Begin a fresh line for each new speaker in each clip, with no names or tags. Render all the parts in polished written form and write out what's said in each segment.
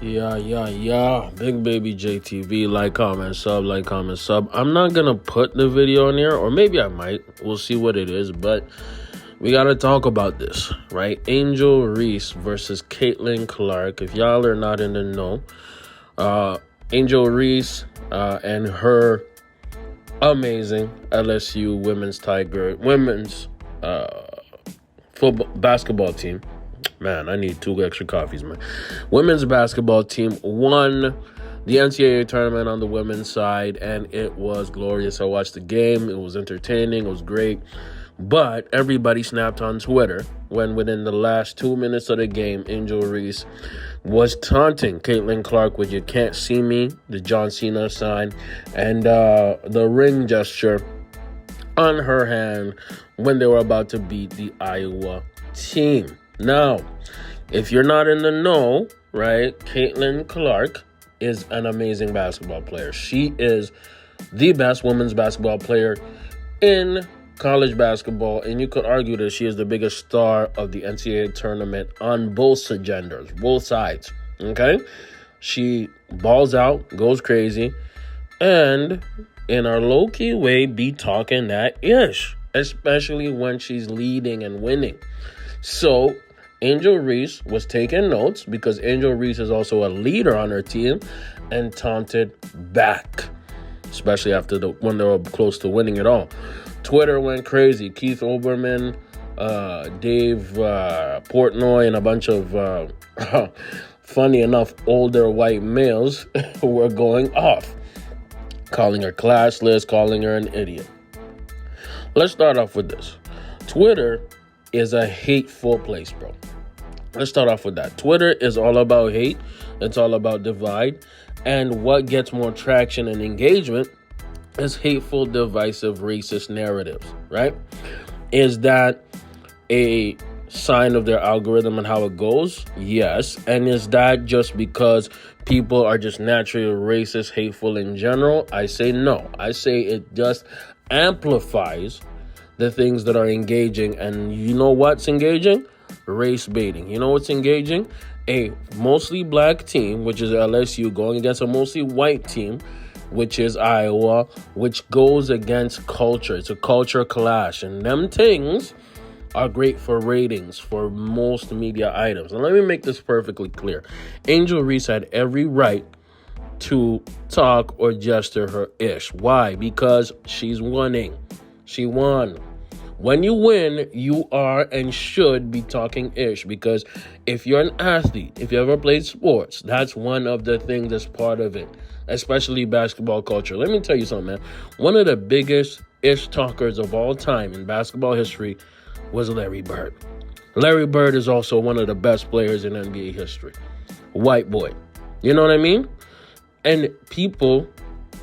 Yeah. Big Baby JTV, like, comment, sub. I'm not gonna put the video in here, or maybe I might. We'll see what it is, but we gotta talk about this, right? Angel Reese versus Caitlin Clark. If y'all are not in the know, Angel Reese and her amazing LSU women's football basketball team. Man, I need 2 extra coffees, man. Women's basketball team won the NCAA tournament on the women's side, and it was glorious. I watched the game. It was entertaining. It was great. But everybody snapped on Twitter when within the last 2 minutes of the game, Angel Reese was taunting Caitlin Clark with "you can't see me," the John Cena sign, and the ring gesture on her hand when they were about to beat the Iowa team. Now, if you're not in the know, right, Caitlin Clark is an amazing basketball player. She is the best women's basketball player in college basketball, and you could argue that she is the biggest star of the NCAA tournament on both genders, both sides, okay? She balls out, goes crazy, and in our low-key way, be talking that ish, especially when she's leading and winning. So Angel Reese was taking notes because Angel Reese is also a leader on her team and taunted back, especially after when they were close to winning it all. Twitter went crazy. Keith Olbermann, Dave Portnoy, and a bunch of, funny enough, older white males were going off, calling her classless, calling her an idiot. Let's start off with this. Twitter is a hateful place, bro. Let's start off with that. Twitter is all about hate. It's all about divide. And what gets more traction and engagement is hateful, divisive, racist narratives, right? Is that a sign of their algorithm and how it goes? Yes. And is that just because people are just naturally racist, hateful in general? I say no. I say it just amplifies the things that are engaging. And you know what's engaging? Race baiting. You know what's engaging? A mostly black team, which is LSU, going against a mostly white team, which is Iowa, which goes against culture. It's a culture clash. And them things are great for ratings for most media items. And let me make this perfectly clear. Angel Reese had every right to talk or gesture her ish. Why? Because she's winning. She won. When you win, you are and should be talking ish, because if you're an athlete, if you ever played sports, that's one of the things that's part of it, especially basketball culture. Let me tell you something, man. One of the biggest ish talkers of all time in basketball history was Larry Bird. Larry Bird is also one of the best players in NBA history. White boy. You know what I mean? And people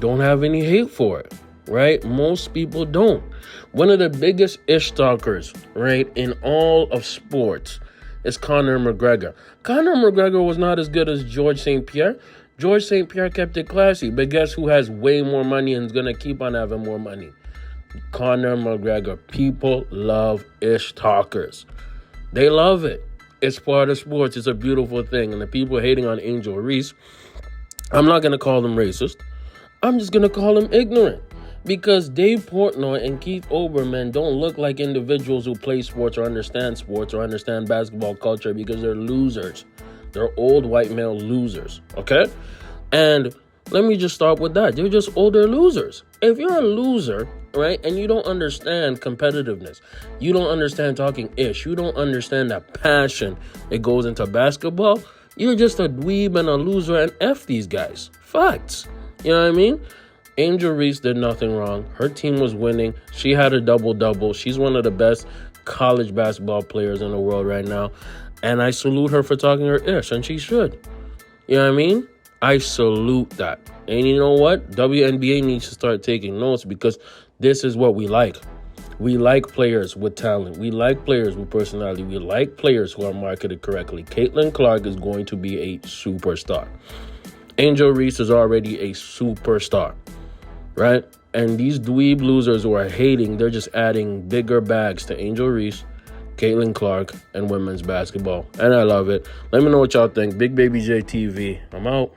don't have any hate for it, right? Most people don't. One of the biggest ish talkers, right, in all of sports is Conor McGregor. Conor McGregor was not as good as George St. Pierre. George St. Pierre kept it classy, but guess who has way more money and is going to keep on having more money? Conor McGregor. People love ish talkers. They love it. It's part of sports. It's a beautiful thing. And the people hating on Angel Reese, I'm not going to call them racist. I'm just going to call them ignorant. Because Dave Portnoy and Keith Olbermann don't look like individuals who play sports or understand basketball culture, because they're losers. They're old white male losers, okay? And let me just start with that. They're just older losers. If you're a loser, right, and you don't understand competitiveness, you don't understand talking ish, you don't understand that passion that goes into basketball, you're just a dweeb and a loser, and F these guys. Facts. You know what I mean? Angel Reese did nothing wrong. Her team was winning. She had a double-double. She's one of the best college basketball players in the world right now. And I salute her for talking her ish, and she should. You know what I mean? I salute that. And you know what? WNBA needs to start taking notes, because this is what we like. We like players with talent. We like players with personality. We like players who are marketed correctly. Caitlin Clark is going to be a superstar. Angel Reese is already a superstar. Right? And these dweeb losers who are hating, they're just adding bigger bags to Angel Reese, Caitlin Clark, and women's basketball. And I love it. Let me know what y'all think. Big Baby J TV. I'm out.